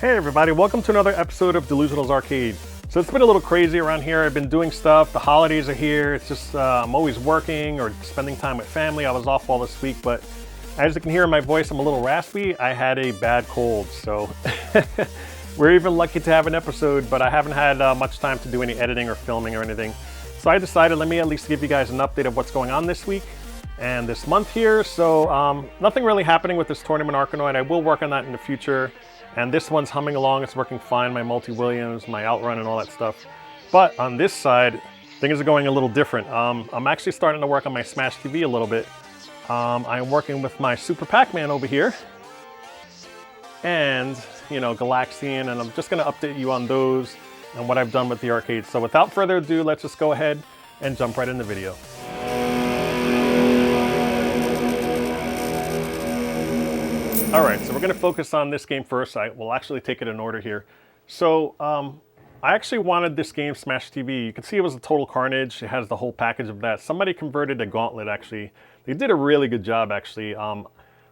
Hey everybody, welcome to another episode of Delusional's Arcade. So it's been a little crazy around here. I've been doing stuff, the holidays are here, it's just I'm always working or spending time with family. I was off all this week, but as you can hear in my voice, I'm a little raspy. I had a bad cold, so we're even lucky to have an episode, but I haven't had much time to do any editing or filming or anything. So I decided, let me at least give you guys an update of what's going on this week and this month here. So nothing really happening with this tournament Arkanoid. I will work on that in the future. And this one's humming along, it's working fine, my multi-Williams, my outrun and all that stuff. But on this side, things are going a little different. I'm actually starting to work on my SmashTV a little bit. I'm working with my Super Pac-Man over here. And, you know, Galaxian, and I'm just gonna update you on those and what I've done with the arcade. So without further ado, let's just go ahead and jump right in the video. All right, so we're gonna focus on this game first. We'll actually take it in order here. So I actually wanted this game, SmashTV. You can see it was a total carnage. It has the whole package of that. Somebody converted a gauntlet, actually. They did a really good job, actually. I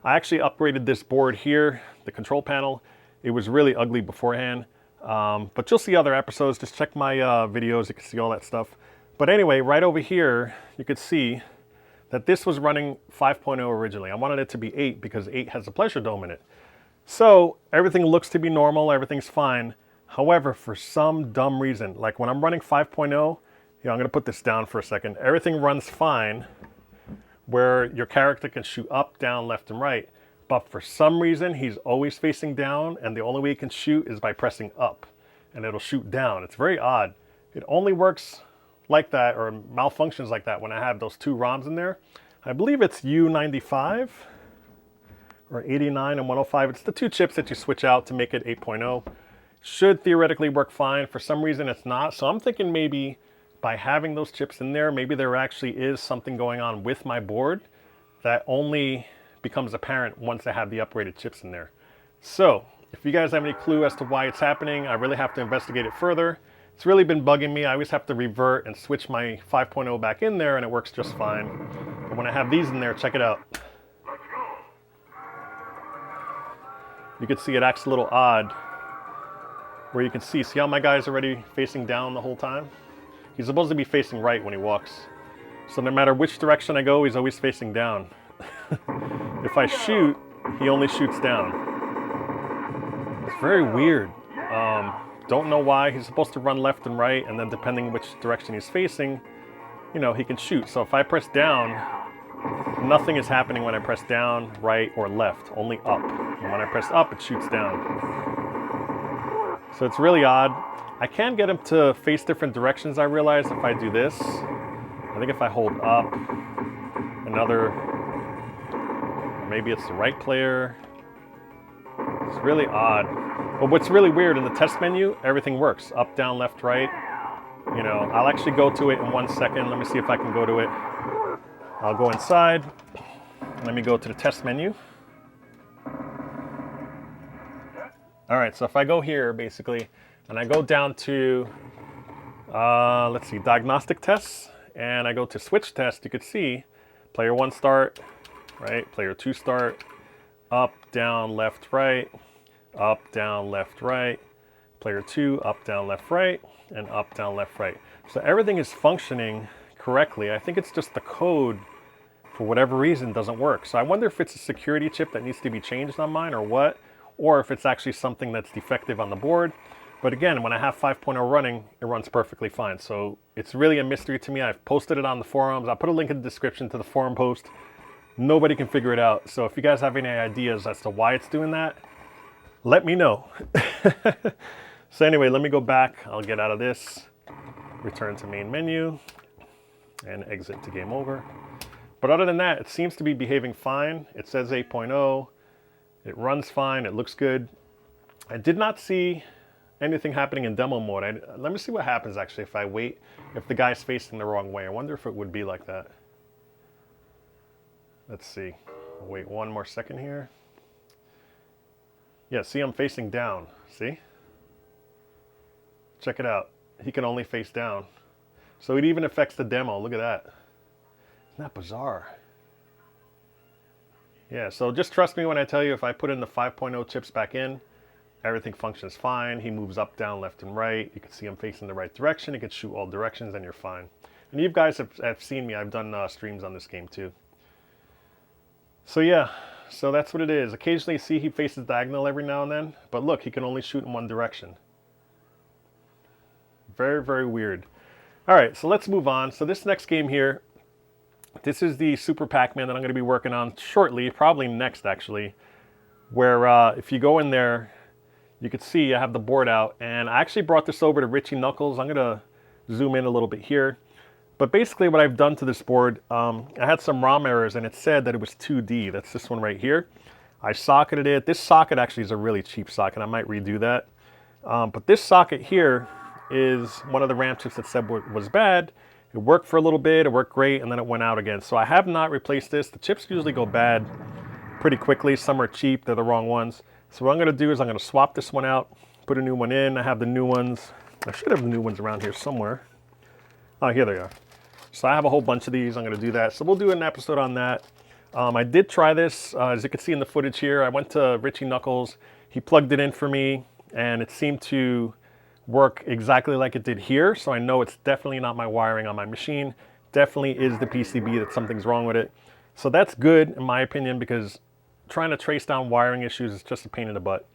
actually upgraded this board here, the control panel. It was really ugly beforehand. But you'll see other episodes. Just check my videos, you can see all that stuff. But anyway, right over here, you could see that this was running 5.0 originally. I wanted it to be 8 because 8 has a pleasure dome in it. So everything looks to be normal, everything's fine. However, for some dumb reason, like when I'm running 5.0, I'm gonna put this down for a second. Everything runs fine where your character can shoot up, down, left, and right. But for some reason, he's always facing down, and the only way he can shoot is by pressing up, and it'll shoot down. It's very odd. It only works like that, or malfunctions like that, when I have those two ROMs in there. I believe it's U95 or 89 and 105. It's the two chips that you switch out to make it 8.0. Should theoretically work fine. For some reason it's not. So I'm thinking maybe by having those chips in there, maybe there actually is something going on with my board that only becomes apparent once I have the upgraded chips in there. So if you guys have any clue as to why it's happening, I really have to investigate it further. It's really been bugging me. I always have to revert and switch my 5.0 back in there and it works just fine. But when I have these in there, check it out. You can see it acts a little odd where you can see how my guy's already facing down the whole time? He's supposed to be facing right when he walks. So no matter which direction I go, he's always facing down. If I shoot, he only shoots down. It's very weird. Don't know why. He's supposed to run left and right, and then depending which direction he's facing, you know, he can shoot. So if I press down, nothing is happening when I press down, right, or left, only up. And when I press up, it shoots down. So it's really odd. I can get him to face different directions, I realize, if I do this. I think if I hold up, maybe it's the right player. It's really odd. But what's really weird, in the test menu, everything works. Up, down, left, right. You know, I'll actually go to it in 1 second. Let me see if I can go to it. I'll go inside. Let me go to the test menu. All right, so if I go here, basically, and I go down to, let's see, diagnostic tests, and I go to switch test, you could see player 1 start, right? Player 2 start, up, down, left, right, up, down, left, right, player 2, up, down, left, right, and up, down, left, right. So everything is functioning correctly. I think it's just the code, for whatever reason, doesn't work. So I wonder if it's a security chip that needs to be changed on mine or what, or if it's actually something that's defective on the board. But again, when I have 5.0 running, it runs perfectly fine. So it's really a mystery to me. I've posted it on the forums. I'll put a link in the description to the forum post. Nobody can figure it out. So if you guys have any ideas as to why it's doing that, let me know. So anyway, let me go back. I'll get out of this, return to main menu, and exit to game over. But other than that, it seems to be behaving fine. It says 8.0. It runs fine. It looks good. I did not see anything happening in demo mode. Let me see what happens actually if I wait, if the guy's facing the wrong way. I wonder if it would be like that. Let's see. I'll wait 1 more second here. Yeah, see, I'm facing down. See? Check it out. He can only face down. So it even affects the demo. Look at that. Isn't that bizarre? Yeah, so just trust me when I tell you, if I put in the 5.0 chips back in, Everything functions fine. He moves up, down, left, and right. You can see him facing the right direction. He can shoot all directions, and you're fine. And you guys have seen me. I've done streams on this game too. So yeah, so that's what it is. Occasionally you see he faces diagonal every now and then, but look, he can only shoot in one direction. Very, very weird. All right, so let's move on. So this next game here, this is the Super Pac-Man that I'm going to be working on shortly, probably next actually, where if you go in there, you can see I have the board out, and I actually brought this over to Richie Knuckles. I'm going to zoom in a little bit here. But basically what I've done to this board, I had some ROM errors and it said that it was 2D. That's this one right here. I socketed it. This socket actually is a really cheap socket. I might redo that. But this socket here is one of the RAM chips that said was bad. It worked for a little bit, it worked great, and then it went out again. So I have not replaced this. The chips usually go bad pretty quickly. Some are cheap, they're the wrong ones. So what I'm gonna do is I'm gonna swap this one out, put a new one in. I have the new ones. I should have the new ones around here somewhere. Oh, here they are. So I have a whole bunch of these. I'm going to do that. So we'll do an episode on that. I did try this. As you can see in the footage here, I went to Richie Knuckles. He plugged it in for me, and it seemed to work exactly like it did here. So I know it's definitely not my wiring on my machine. Definitely is the PCB that something's wrong with it. So that's good, in my opinion, because trying to trace down wiring issues is just a pain in the butt.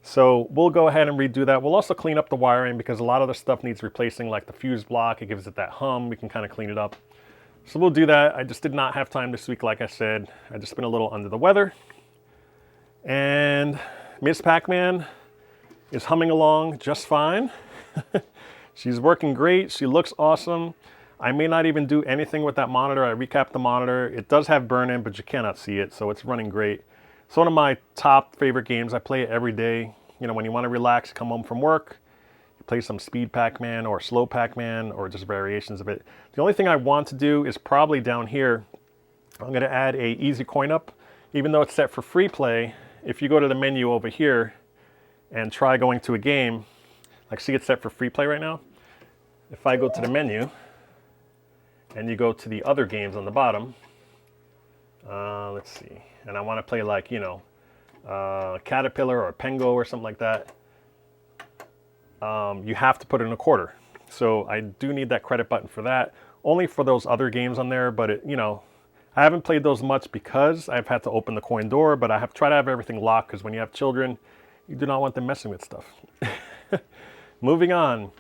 So we'll go ahead and redo that. We'll also clean up the wiring because a lot of the stuff needs replacing, like the fuse block. It gives it that hum. We can kind of clean it up. So we'll do that. I just did not have time this week, like I said. I've just been a little under the weather. And Miss Pac-Man is humming along just fine. She's working great. She looks awesome. I may not even do anything with that monitor. I recapped the monitor. It does have burn-in, but you cannot see it, so it's running great. It's one of my top favorite games. I play it every day. You know, when you want to relax, come home from work, you play some speed Pac-Man or slow Pac-Man or just variations of it. The only thing I want to do is probably down here, I'm going to add a easy coin up. Even though it's set for free play, if you go to the menu over here and try going to a game, like see it's set for free play right now. If I go to the menu and you go to the other games on the bottom, let's see. And I want to play like, you know, Caterpillar or Pengo or something like that. You have to put in a quarter. So I do need that credit button for that. Only for those other games on there, but it, you know, I haven't played those much because I've had to open the coin door, but I have tried to have everything locked because when you have children, you do not want them messing with stuff. Moving on.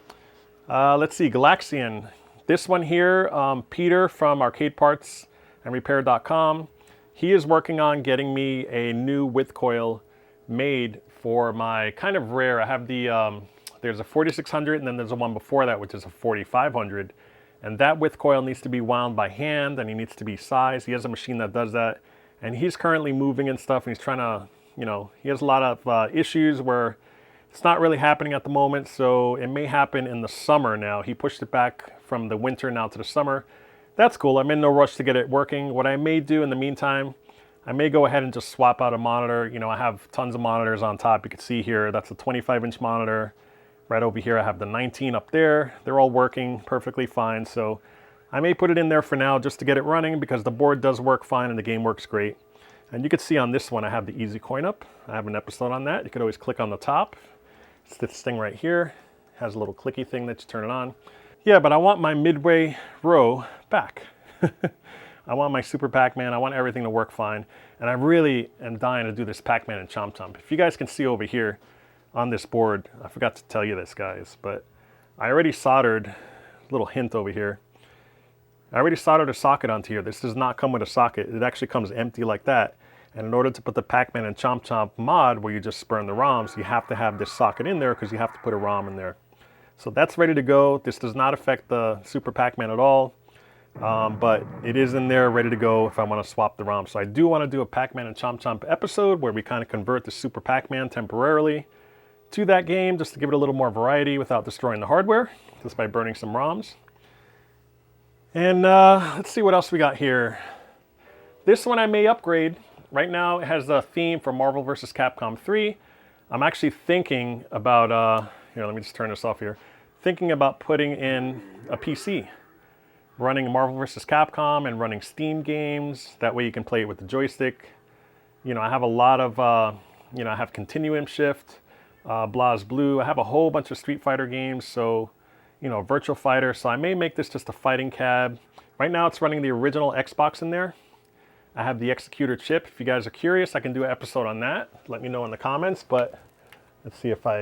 Let's see, Galaxian. This one here, Peter from arcadepartsandrepair.com. He is working on getting me a new width coil made for my kind of rare. I have the, there's a 4600 and then there's a one before that, which is a 4500. And that width coil needs to be wound by hand and he needs to be sized. He has a machine that does that. And he's currently moving and stuff and he's trying to, you know, he has a lot of issues where it's not really happening at the moment. So it may happen in the summer now. He pushed it back from the winter now to the summer. That's cool. I'm in no rush to get it working. What I may do in the meantime, I may go ahead and just swap out a monitor. You know, I have tons of monitors on top. You can see here, that's a 25-inch monitor. Right over here, I have the 19 up there. They're all working perfectly fine. So I may put it in there for now just to get it running because the board does work fine and the game works great. And you can see on this one, I have the easy coin up. I have an episode on that. You could always click on the top. It's this thing right here. It has a little clicky thing that you turn it on. Yeah, but I want my Midway row back. I want my Super Pac-Man. I want everything to work fine. And I really am dying to do this Pac-Man and Chomp Chomp. If you guys can see over here on this board, I forgot to tell you this, guys, but I already soldered, little hint over here. I already soldered a socket onto here. This does not come with a socket. It actually comes empty like that. And in order to put the Pac-Man and Chomp Chomp mod where you just burn the ROMs, you have to have this socket in there because you have to put a ROM in there. So that's ready to go. This does not affect the Super Pac-Man at all, but it is in there ready to go if I want to swap the ROM. So I do want to do a Pac-Man and Chomp Chomp episode where we kind of convert the Super Pac-Man temporarily to that game just to give it a little more variety without destroying the hardware, just by burning some ROMs. And let's see what else we got here. This one I may upgrade. Right now it has the theme for Marvel vs. Capcom 3. I'm actually thinking about, here, let me just turn this off here. Thinking about putting in a PC, running Marvel vs. Capcom and running Steam games. That way you can play it with the joystick. You know, I have a lot of, you know, I have Continuum Shift, Blaz Blue. I have a whole bunch of Street Fighter games, so, you know, Virtual Fighter. So I may make this just a fighting cab. Right now it's running the original Xbox in there. I have the Executor chip. If you guys are curious, I can do an episode on that. Let me know in the comments, but let's see if I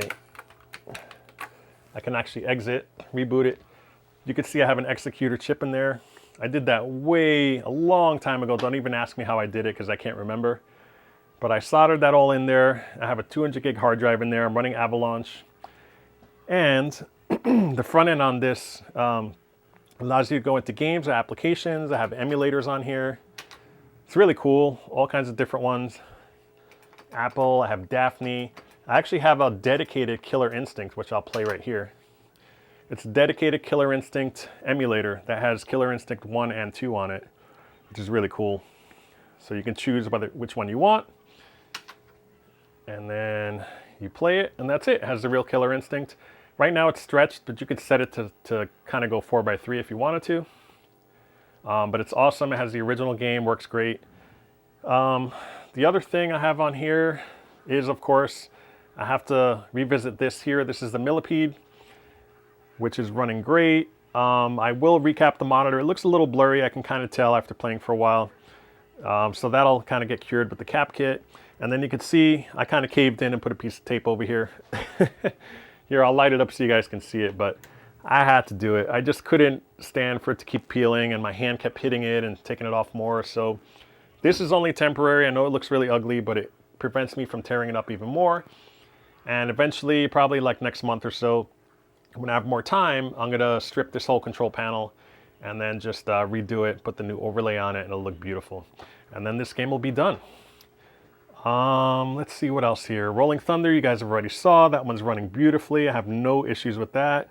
can actually exit, reboot it. You can see I have an Executor chip in there. I did that a long time ago. Don't even ask me how I did it because I can't remember. But I soldered that all in there. I have a 200 gig hard drive in there. I'm running Avalanche. And the front end on this allows you to go into games or applications. I have emulators on here. It's really cool, all kinds of different ones. Apple, I have Daphne. I actually have a dedicated Killer Instinct, which I'll play right here. It's a dedicated Killer Instinct emulator that has Killer Instinct 1 and 2 on it, which is really cool. So you can choose which one you want. And then you play it, and that's it. It has the real Killer Instinct. Right now it's stretched, but you could set it to kind of go 4x3 if you wanted to. But it's awesome. It has the original game, works great. The other thing I have on here is, of course, I have to revisit this here. This is the Millipede, which is running great. I will recap the monitor. It looks a little blurry, I can kind of tell after playing for a while. So that'll kind of get cured with the cap kit. And then you can see I kind of caved in and put a piece of tape over here. Here, I'll light it up so you guys can see it, but I had to do it. I just couldn't stand for it to keep peeling, and my hand kept hitting it and taking it off more. So this is only temporary. I know it looks really ugly, but it prevents me from tearing it up even more. And eventually, probably like next month or so, when I have more time, I'm gonna strip this whole control panel and then just redo it, put the new overlay on it, and it'll look beautiful. And then this game will be done. Let's see what else here. Rolling Thunder, you guys have already saw. That one's running beautifully. I have no issues with that.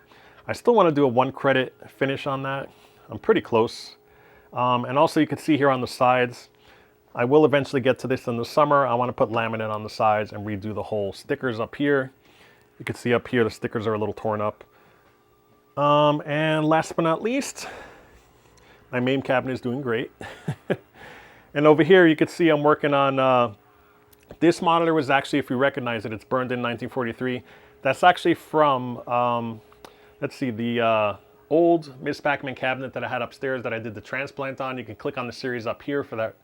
I still want to do a 1 credit finish on that. I'm pretty close. And also you can see here on the sides, I will eventually get to this in the summer. I want to put laminate on the sides and redo the whole stickers up here. You can see up here the stickers are a little torn up. And last but not least, my main cabinet is doing great. And over here you can see I'm working on, this monitor was actually, if you recognize it, it's burned in 1943. That's actually from, let's see, the old Miss Pac-Man cabinet that I had upstairs that I did the transplant on. You can click on the series up here for that,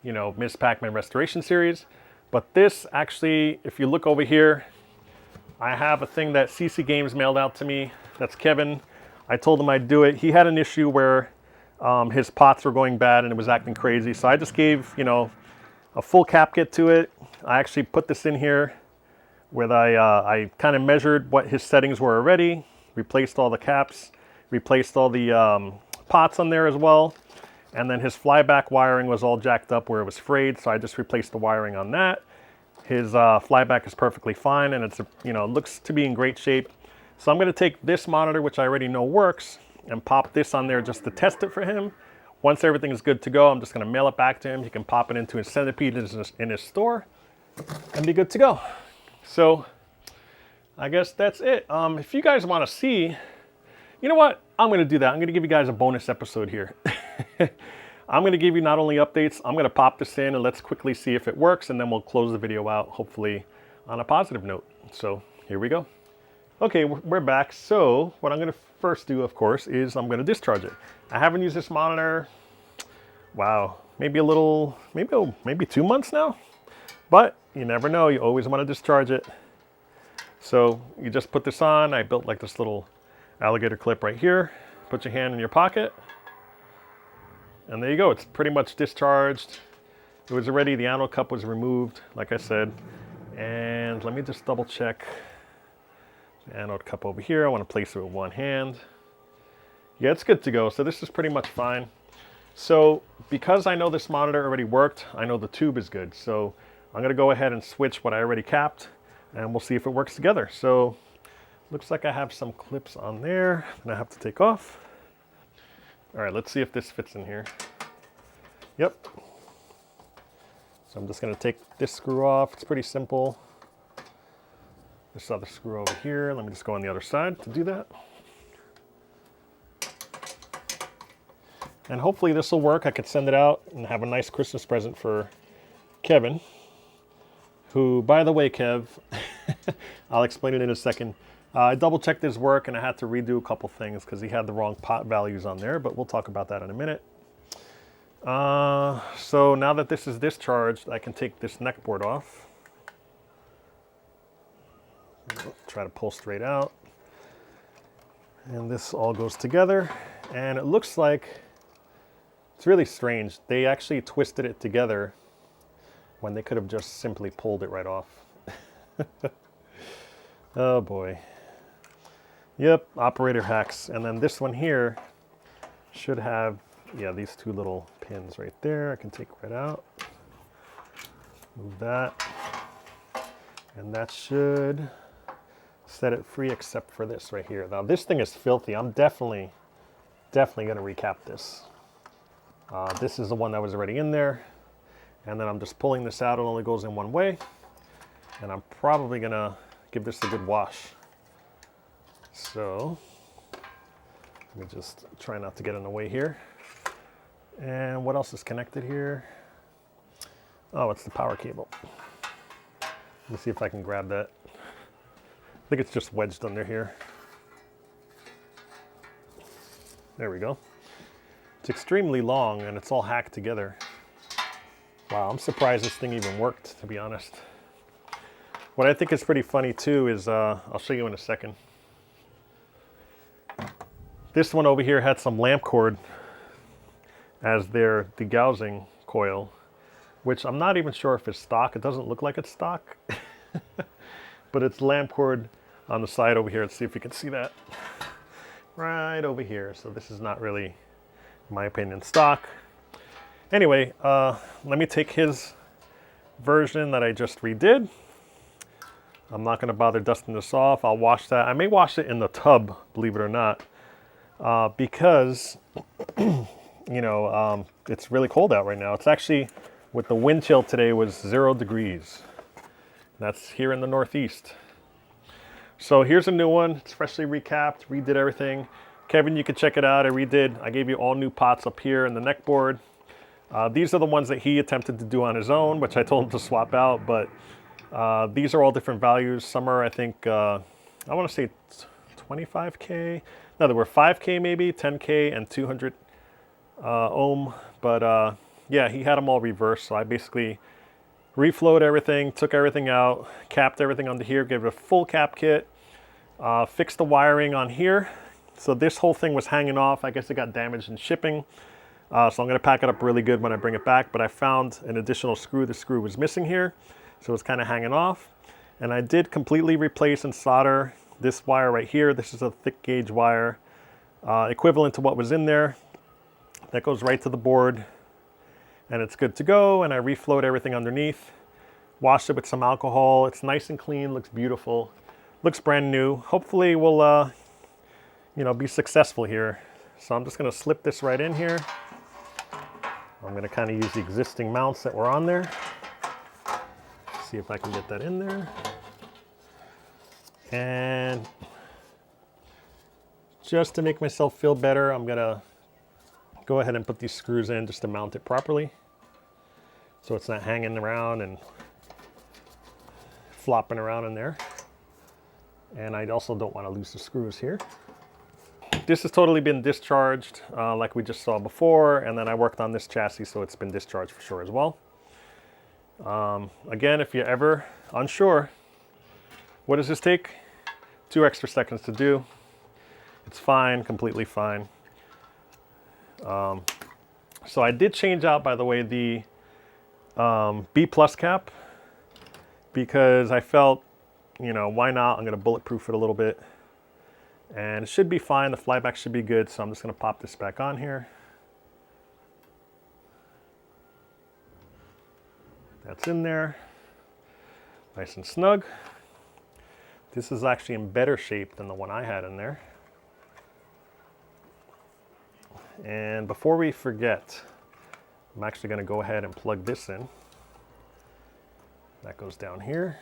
you know, Miss Pac-Man restoration series. But this actually, if you look over here, I have a thing that CC Games mailed out to me. That's Kevin. I told him I'd do it. He had an issue where his pots were going bad and it was acting crazy. So I just gave, you know, a full cap kit to it. I actually put this in here where I kind of measured what his settings were already, replaced all the caps, replaced all the pots on there as well. And then his flyback wiring was all jacked up where it was frayed. So I just replaced the wiring on that. His flyback is perfectly fine, and it's, you know, looks to be in great shape. So I'm going to take this monitor, which I already know works, and pop this on there just to test it for him. Once everything is good to go, I'm just going to mail it back to him. He can pop it into his Centipede in his store and be good to go. So I guess that's it. If you guys want to see, you know what? I'm going to do that. I'm going to give you guys a bonus episode here. I'm going to give you not only updates, I'm going to pop this in and let's quickly see if it works, and then we'll close the video out, hopefully on a positive note. So here we go. Okay, we're back. So what I'm going to first do, of course, is I'm going to discharge it. I haven't used this monitor, wow, maybe 2 months now, but you never know. You always want to discharge it. So you just put this on. I built like this little alligator clip right here. Put your hand in your pocket. And there you go. It's pretty much discharged. It was already, the anode cup was removed, like I said. And let me just double check the anode cup over here. I want to place it with one hand. Yeah, it's good to go. So this is pretty much fine. So because I know this monitor already worked, I know the tube is good. So I'm going to go ahead and switch what I already capped, and we'll see if it works together. So looks like I have some clips on there that I have to take off. All right, let's see if this fits in here. Yep. So I'm just going to take this screw off. It's pretty simple. This other screw over here. Let me just go on the other side to do that. And hopefully this will work. I could send it out and have a nice Christmas present for Kevin, who, by the way, Kev, I'll explain it in a second. I double checked his work and I had to redo a couple things because he had the wrong pot values on there, but we'll talk about that in a minute. So now that this is discharged, I can take this neck board off. Try to pull straight out. And this all goes together. And it looks like, it's really strange. They actually twisted it together when they could have just simply pulled it right off. Oh boy. Yep, operator hacks. And then this one here should have, yeah, these two little pins right there. I can take right out. Move that. And that should set it free except for this right here. Now this thing is filthy. I'm definitely going to recap this. This is the one that was already in there. And then I'm just pulling this out. It only goes in one way. And I'm probably going to give this a good wash. So let me just try not to get in the way here. And what else is connected here? Oh, it's the power cable. Let me see if I can grab that. I think it's just wedged under here. There we go. It's extremely long and it's all hacked together. Wow, I'm surprised this thing even worked, to be honest. What I think is pretty funny too is, I'll show you in a second. This one over here had some lamp cord as their degaussing coil, which I'm not even sure if it's stock. It doesn't look like it's stock, but it's lamp cord on the side over here. Let's see if you can see that. Right over here. So this is not really, in my opinion, stock. Anyway, let me take his version that I just redid. I'm not going to bother dusting this off. I'll wash that. I may wash it in the tub, believe it or not, because, you know, it's really cold out right now. It's actually, with the wind chill today, was 0 degrees. That's here in the Northeast. So here's a new one. It's freshly recapped, redid everything. Kevin, you can check it out. I gave you all new pots up here in the neck board. These are the ones that he attempted to do on his own, which I told him to swap out, but these are all different values. Some are, I think, I want to say 25K. No, there were 5K maybe, 10K, and 200 ohm. But yeah, he had them all reversed. So I basically reflowed everything, took everything out, capped everything under here, gave it a full cap kit, fixed the wiring on here. So this whole thing was hanging off. I guess it got damaged in shipping. So I'm going to pack it up really good when I bring it back. But I found an additional screw. The screw was missing here, so it's kind of hanging off. And I did completely replace and solder this wire right here. This is a thick gauge wire, equivalent to what was in there. That goes right to the board. And it's good to go. And I reflowed everything underneath, washed it with some alcohol. It's nice and clean, looks beautiful, looks brand new. Hopefully we'll, you know, be successful here. So I'm just going to slip this right in here. I'm going to kind of use the existing mounts that were on there. See if I can get that in there. And just to make myself feel better, I'm going to go ahead and put these screws in just to mount it properly, so it's not hanging around and flopping around in there. And I also don't want to lose the screws here. This has totally been discharged like we just saw before, and then I worked on this chassis, so it's been discharged for sure as well. Again, if you're ever unsure, what does this take? 2 extra seconds to do. It's fine, completely fine. So I did change out, by the way, the B plus cap, because I felt, you know, why not? I'm going to bulletproof it a little bit. And it should be fine. The flyback should be good. So I'm just going to pop this back on here. That's in there. Nice and snug. This is actually in better shape than the one I had in there. And before we forget, I'm actually going to go ahead and plug this in. That goes down here.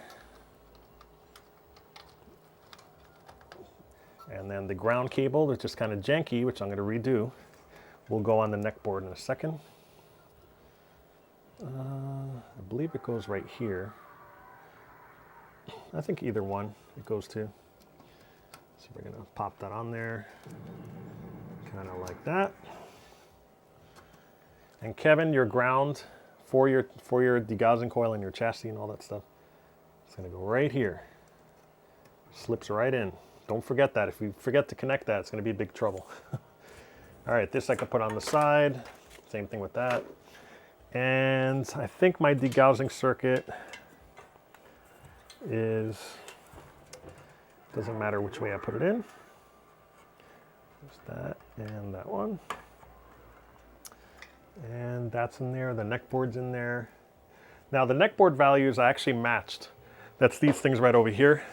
And then the ground cable, which is kind of janky, which I'm going to redo, will go on the neck board in a second. I believe it goes right here. I think either one it goes to. So we're gonna pop that on there, kind of like that. And Kevin, your ground for your degaussing coil and your chassis and all that stuff, it's gonna go right here. Slips right in. Don't forget that. If you forget to connect that, it's gonna be big trouble. All right, this I can put on the side. Same thing with that. And I think my degaussing circuit is, doesn't matter which way I put it in. There's that and that one. And that's in there, the neck board's in there. Now the neck board values I actually matched. That's these things right over here.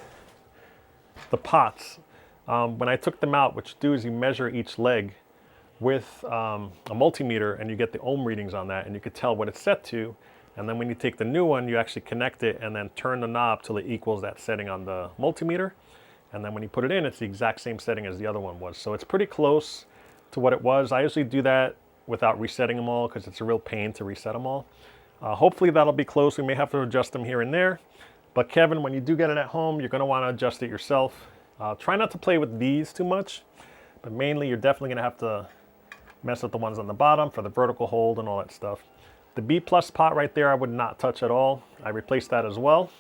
The pots, when I took them out, what you do is you measure each leg with a multimeter and you get the ohm readings on that and you could tell what it's set to. And then when you take the new one, you actually connect it and then turn the knob till it equals that setting on the multimeter. And then when you put it in, it's the exact same setting as the other one was. So it's pretty close to what it was. I usually do that without resetting them all because it's a real pain to reset them all. Hopefully that'll be close. We may have to adjust them here and there. But Kevin, when you do get it at home, you're gonna wanna adjust it yourself. Try not to play with these too much, but mainly you're definitely gonna have to mess with the ones on the bottom for the vertical hold and all that stuff. The B plus pot right there, I would not touch at all. I replaced that as well.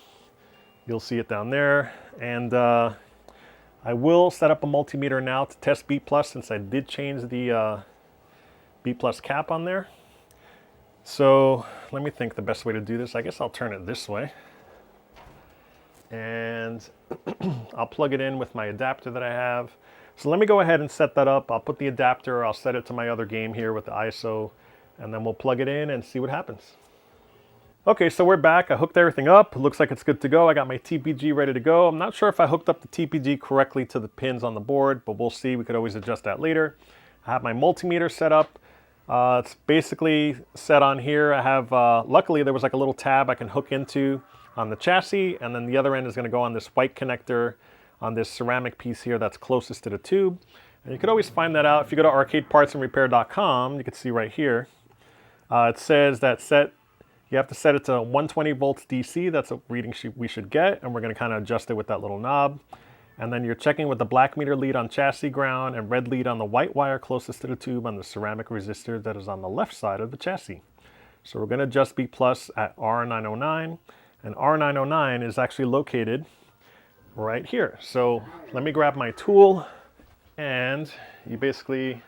You'll see it down there. And I will set up a multimeter now to test B plus since I did change the B plus cap on there. So let me think the best way to do this. I guess I'll turn it this way. And I'll plug it in with my adapter that I have. So let me go ahead and set that up. I'll put the adapter, I'll set it to my other game here with the ISO, and then we'll plug it in and see what happens. Okay, so we're back. I hooked everything up. It looks like it's good to go. I got my TPG ready to go. I'm not sure if I hooked up the TPG correctly to the pins on the board, but we'll see. We could always adjust that later. I have my multimeter set up. It's basically set on here. I have, luckily there was like a little tab I can hook into on the chassis, and then the other end is going to go on this white connector on this ceramic piece here that's closest to the tube. And you could always find that out if you go to arcadepartsandrepair.com. You can see right here. It says that you have to set it to 120 volts DC. That's a reading we should get, and we're going to kind of adjust it with that little knob. And then you're checking with the black meter lead on chassis ground and red lead on the white wire closest to the tube on the ceramic resistor that is on the left side of the chassis. So we're going to adjust B plus at R909. And R909 is actually located right here. So let me grab my tool, and you basically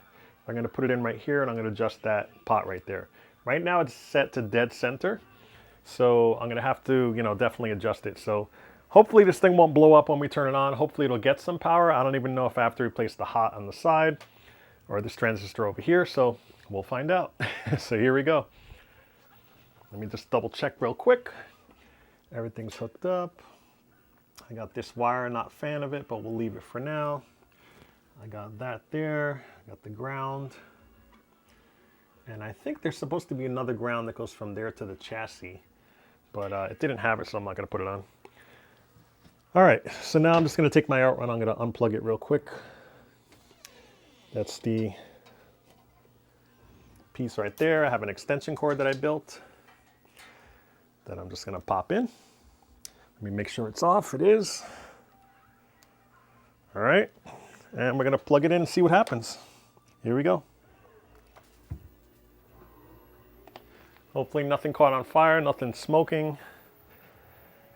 are going to put it in right here, and I'm going to adjust that pot right there. Right now it's set to dead center, so I'm going to have to, definitely adjust it. So hopefully this thing won't blow up when we turn it on. Hopefully it'll get some power. I don't even know if I have to replace the hot on the side or this transistor over here, so we'll find out. So here we go. Let me just double check real quick. Everything's hooked up. I got this wire, not a fan of it, but we'll leave it for now. I got that there, I got the ground. And I think there's supposed to be another ground that goes from there to the chassis, but it didn't have it, so I'm not gonna put it on. All right, so now I'm just gonna take my outrun, I'm gonna unplug it real quick. That's the piece right there. I have an extension cord that I built that I'm just gonna pop in. Let me make sure it's off. It is. All right, and we're gonna plug it in and see what happens. Here we go. Hopefully nothing caught on fire, nothing smoking.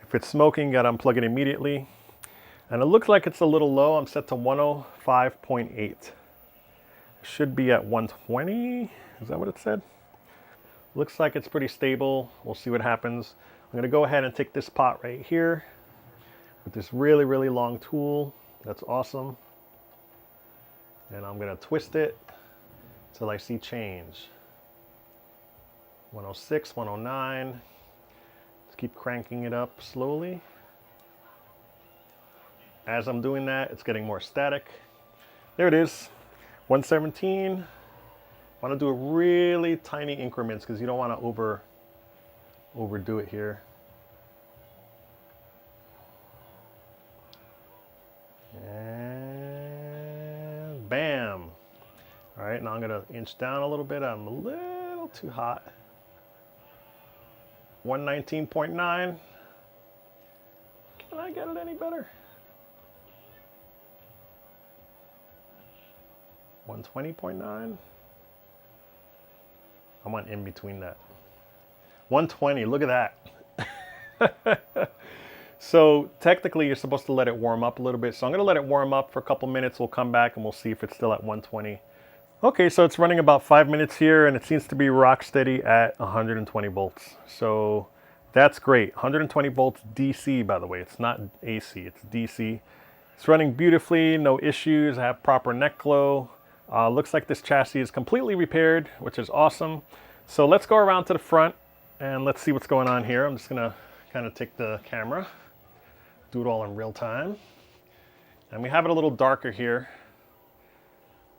If it's smoking, you gotta unplug it immediately. And it looks like it's a little low. I'm set to 105.8. It should be at 120. Is that what it said? Looks like it's pretty stable. We'll see what happens. I'm gonna go ahead and take this pot right here with this really, really long tool. That's awesome. And I'm gonna twist it till I see change. 106, 109. Let's keep cranking it up slowly. As I'm doing that, it's getting more static. There it is, 117. I want to do it really tiny increments because you don't want to overdo it here. And bam. All right, now I'm going to inch down a little bit. I'm a little too hot. 119.9. Can I get it any better? 120.9. I want in between that. 120, look at that. So technically you're supposed to let it warm up a little bit. So I'm gonna let it warm up for a couple minutes. We'll come back and we'll see if it's still at 120. Okay, so it's running about 5 minutes here and it seems to be rock steady at 120 volts. So that's great. 120 volts DC, by the way. It's not AC, it's DC. It's running beautifully, no issues. I have proper neck glow. Looks like this chassis is completely repaired, which is awesome. So let's go around to the front and let's see what's going on here. I'm just gonna kind of take the camera, do it all in real time. And we have it a little darker here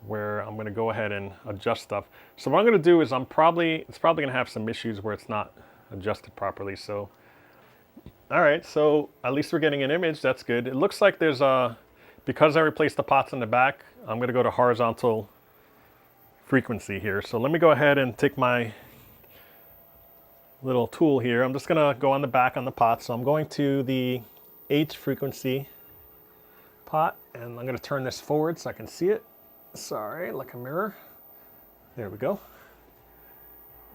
where I'm gonna go ahead and adjust stuff. So what I'm gonna do is it's probably gonna have some issues where it's not adjusted properly. So, all right, so at least we're getting an image, that's good. It looks like there's because I replaced the pots in the back, I'm gonna go to horizontal frequency here. So let me go ahead and take my little tool here. I'm just gonna go on the back on the pot. So I'm going to the H frequency pot and I'm gonna turn this forward so I can see it. Sorry, like a mirror. There we go.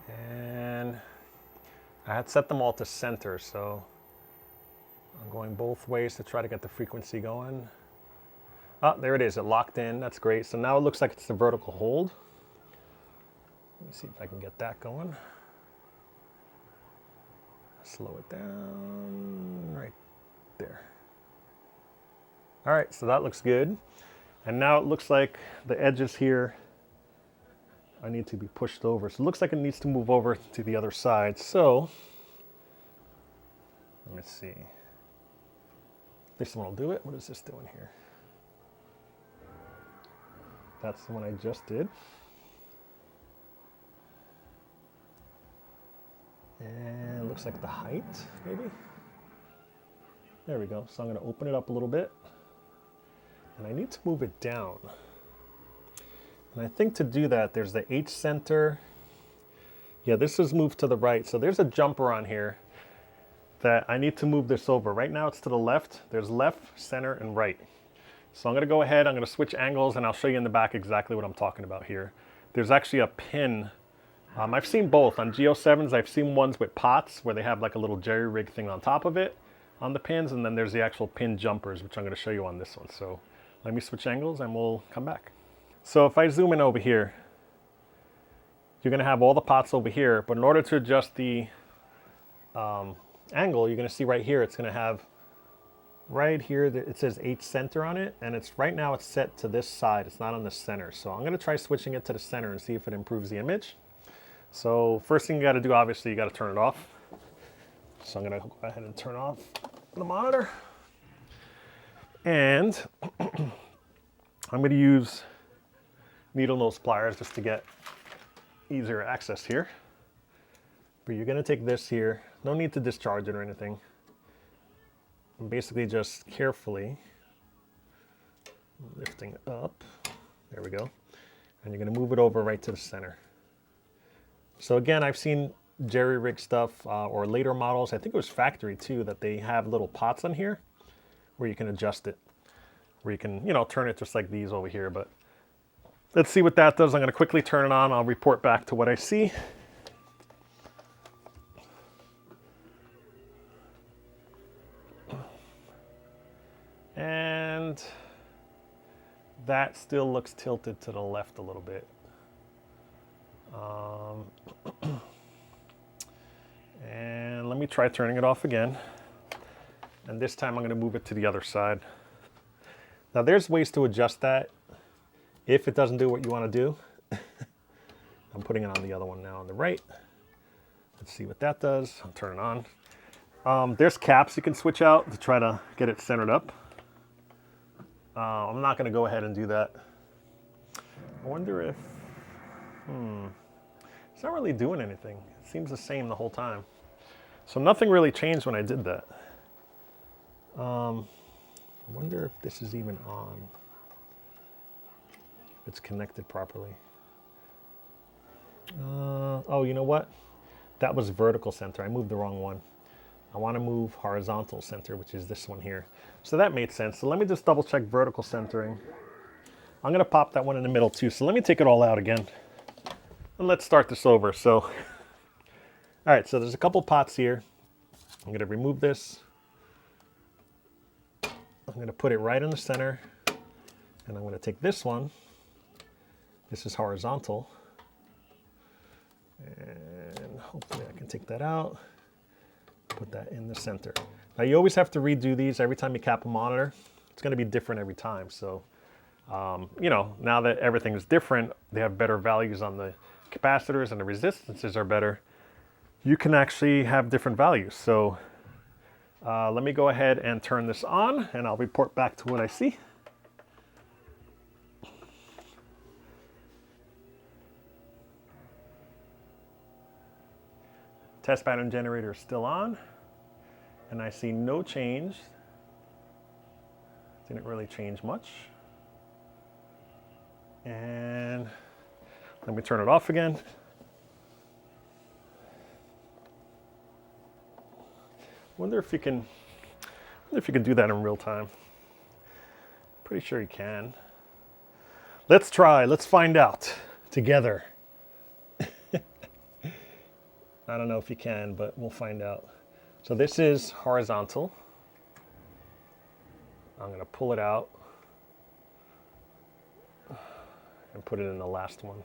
And I had set them all to center, so I'm going both ways to try to get the frequency going. Oh, there it is, it locked in, that's great. So now it looks like it's the vertical hold. Let me see if I can get that going. Slow it down right there. All right, so that looks good. And now it looks like the edges here, I need to be pushed over. So it looks like it needs to move over to the other side. So, let me see. This one will do it. What is this doing here? That's the one I just did. And it looks like the height, maybe. There we go. So I'm going to open it up a little bit. And I need to move it down. And I think to do that, there's the H center. Yeah, this is moved to the right. So there's a jumper on here that I need to move this over. Right now it's to the left. There's left, center, and right. So I'm going to go ahead, I'm going to switch angles, and I'll show you in the back exactly what I'm talking about here. There's actually a pin. I've seen both. On G07s, I've seen ones with pots where they have like a little jerry rig thing on top of it on the pins, and then there's the actual pin jumpers, which I'm going to show you on this one. So let me switch angles and we'll come back. So if I zoom in over here, you're going to have all the pots over here, but in order to adjust the angle, you're going to see right here, it's going to have right here, it says H center on it, and it's right now it's set to this side. It's not on the center. So I'm going to try switching it to the center and see if it improves the image. So first thing you got to do, obviously, you got to turn it off. So I'm going to go ahead and turn off the monitor. And I'm going to use needle nose pliers just to get easier access here. But you're going to take this here. No need to discharge it or anything. And basically just carefully lifting it up. There we go. And you're going to move it over right to the center. So again, I've seen jerry rig stuff or later models. I think it was factory too, that they have little pots on here where you can adjust it, where you can, turn it just like these over here. But let's see what that does. I'm going to quickly turn it on. I'll report back to what I see. And that still looks tilted to the left a little bit. And let me try turning it off again. And this time I'm going to move it to the other side. Now there's ways to adjust that if it doesn't do what you want to do. I'm putting it on the other one now on the right. Let's see what that does. I'll turn it on. There's caps you can switch out to try to get it centered up. I'm not going to go ahead and do that. I wonder if... It's not really doing anything. It seems the same the whole time. So nothing really changed when I did that. I wonder if this is even on. If it's connected properly. Oh, you know what? That was vertical center. I moved the wrong one. I want to move horizontal center, which is this one here. So that made sense. So let me just double check vertical centering. I'm going to pop that one in the middle too. So let me take it all out again. And let's start this over. So, all right, so there's a couple pots here. I'm going to remove this. I'm going to put it right in the center. And I'm going to take this one. This is horizontal. And hopefully I can take that out. Put that in the center. Now you always have to redo these every time you cap a monitor. It's going to be different every time. So, you know, now that everything is different, they have better values on the capacitors and the resistances are better. You can actually have different values. So let me go ahead and turn this on and I'll report back to what I see. Test pattern generator is still on, and I see no change. Didn't really change much. And let me turn it off again. Wonder if you can do that in real time. Pretty sure you can. Let's try. Let's find out together. I don't know if you can, but we'll find out. So this is horizontal. I'm going to pull it out and put it in the last one.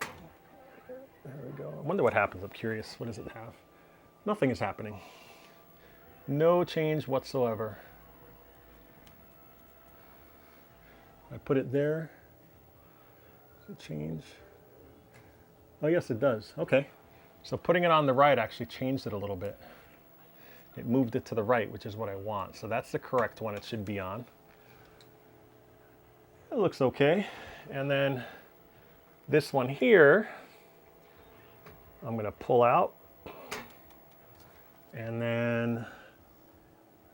There we go. I wonder what happens. I'm curious. What does it have? Nothing is happening. No change whatsoever. I put it there. Does it change? Oh, yes, it does. Okay. So putting it on the right actually changed it a little bit. It moved it to the right, which is what I want. So that's the correct one it should be on. It looks okay. And then this one here, I'm going to pull out. And then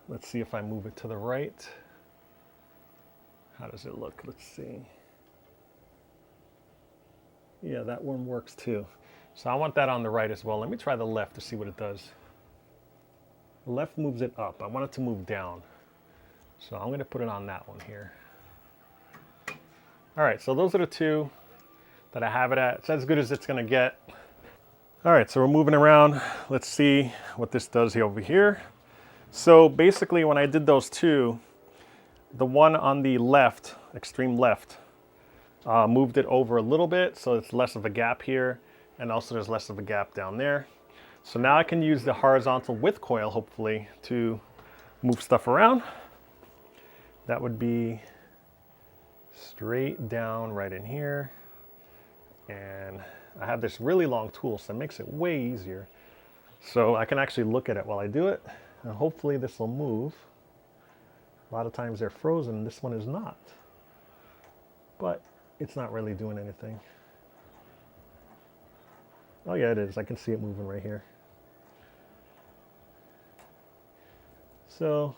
let's see if I move it to the right. How does it look? Let's see. Yeah, that one works too. So I want that on the right as well. Let me try the left to see what it does. The left moves it up. I want it to move down. So I'm going to put it on that one here. All right, so those are the two that I have it at. It's as good as it's going to get. All right, so we're moving around. Let's see what this does here over here. So basically when I did those two, the one on the left, extreme left, moved it over a little bit, so it's less of a gap here. And also there's less of a gap down there. So now I can use the horizontal width coil, hopefully, to move stuff around. That would be straight down right in here. And I have this really long tool, so it makes it way easier. So I can actually look at it while I do it. And hopefully this will move. A lot of times they're frozen, this one is not. But it's not really doing anything. Oh yeah, it is. I can see it moving right here. So,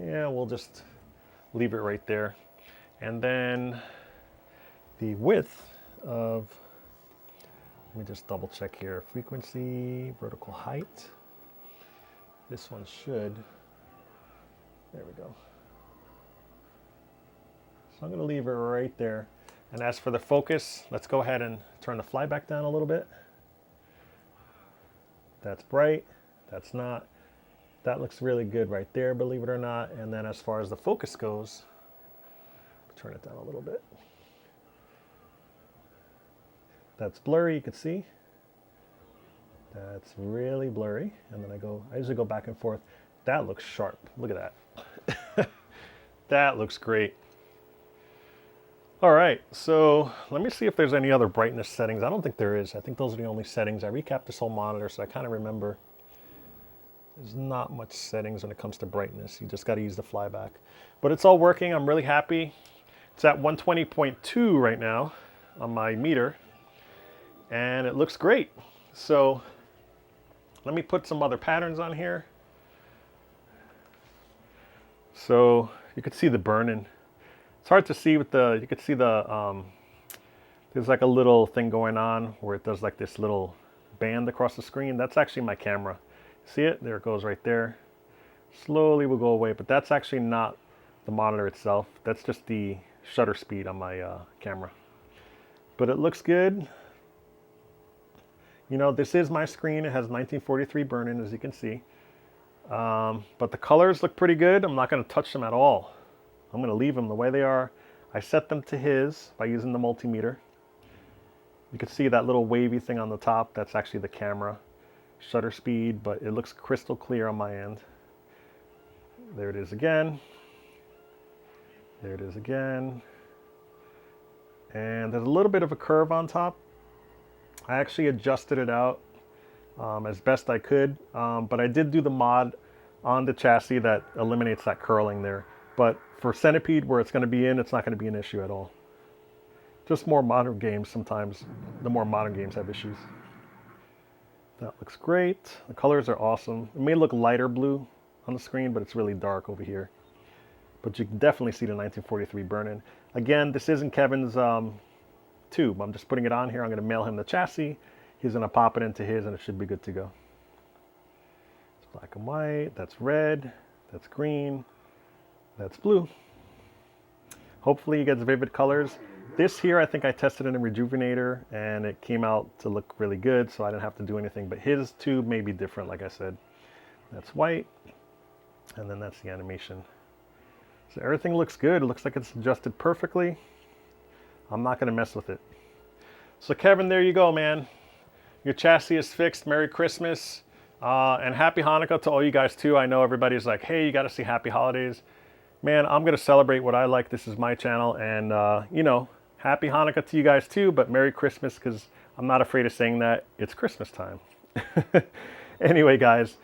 yeah, we'll just leave it right there. And then the width of, let me just double check here. Frequency, vertical height. This one should, there we go. So I'm going to leave it right there. And as for the focus, let's go ahead and turn the flyback down a little bit. That's bright. That's not. That looks really good right there, believe it or not. And then as far as the focus goes, turn it down a little bit. That's blurry, you can see. That's really blurry. And then I usually go back and forth. That looks sharp. Look at that. That looks great. All right, so let me see if there's any other brightness settings. I don't think there is. I think those are the only settings. I recapped this whole monitor, so I kind of remember there's not much settings when it comes to brightness. You just got to use the flyback. But it's all working. I'm really happy. It's at 120.2 right now on my meter, and it looks great. So let me put some other patterns on here. So you can see the burn-in. It's hard to see with the, you can see the, there's like a little thing going on where it does like this little band across the screen. That's actually my camera. See it? There it goes right there. Slowly will go away, but that's actually not the monitor itself. That's just the shutter speed on my camera. But it looks good. You know, this is my screen. It has 1943 burn-in, as you can see. But the colors look pretty good. I'm not going to touch them at all. I'm going to leave them the way they are. I set them to his by using the multimeter. You can see that little wavy thing on the top. That's actually the camera shutter speed, but it looks crystal clear on my end. There it is again. There it is again. And there's a little bit of a curve on top. I actually adjusted it out as best I could, but I did do the mod on the chassis that eliminates that curling there. But for Centipede, where it's going to be in, it's not going to be an issue at all. Just more modern games, sometimes the more modern games have issues. That looks great. The colors are awesome. It may look lighter blue on the screen, but it's really dark over here. But you can definitely see the 1943 burn-in. Again, this isn't Kevin's tube. I'm just putting it on here. I'm going to mail him the chassis. He's going to pop it into his, and it should be good to go. It's black and white. That's red. That's green. That's blue. Hopefully he gets vivid colors. This here, I think I tested in a rejuvenator, and it came out to look really good, so I didn't have to do anything. But his tube may be different, like I said. That's white, and then that's the animation. So everything looks good. It looks like it's adjusted perfectly. I'm not going to mess with it. So Kevin, there you go, man. Your chassis is fixed. Merry Christmas. And Happy Hanukkah to all you guys, too. I know everybody's like, hey, you got to see Happy Holidays. Man, I'm going to celebrate what I like. This is my channel. And, you know, Happy Hanukkah to you guys, too. But Merry Christmas, because I'm not afraid of saying that. It's Christmas time. Anyway, guys,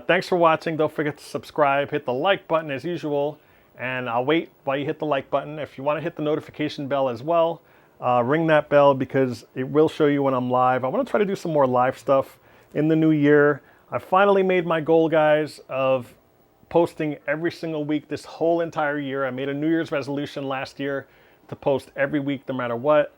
thanks for watching. Don't forget to subscribe. Hit the like button as usual. And I'll wait while you hit the like button. If you want to hit the notification bell as well, ring that bell because it will show you when I'm live. I want to try to do some more live stuff in the new year. I finally made my goal, guys, of posting every single week this whole entire year. I made a New Year's resolution last year to post every week no matter what.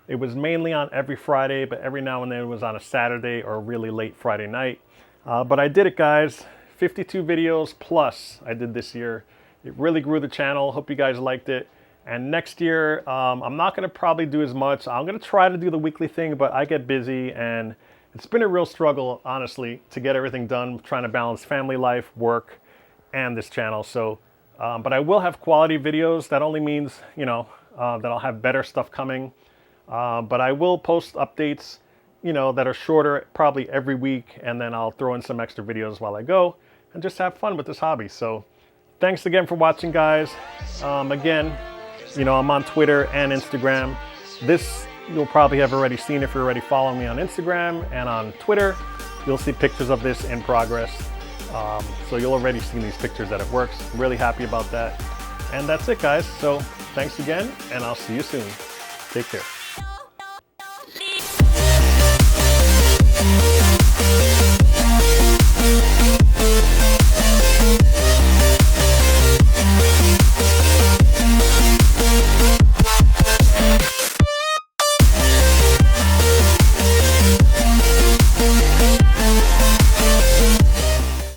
It was mainly on every Friday, but every now and then it was on a Saturday or a really late Friday night. But I did it, guys. 52 videos plus I did this year. It really grew the channel. Hope you guys liked it. And next year, I'm not going to probably do as much. I'm going to try to do the weekly thing, but I get busy, and it's been a real struggle, honestly, to get everything done, trying to balance family life, work, and this channel. So, but I will have quality videos. That only means, you know, that I'll have better stuff coming. But I will post updates, you know, that are shorter, probably every week, and then I'll throw in some extra videos while I go and just have fun with this hobby. So, thanks again for watching, guys. Again, you know, I'm on Twitter and Instagram. This you'll probably have already seen if you're already following me on Instagram and on Twitter. You'll see pictures of this in progress. So you'll already see these pictures that it works. I'm really happy about that. And that's it, guys. So thanks again, and I'll see you soon. Take care.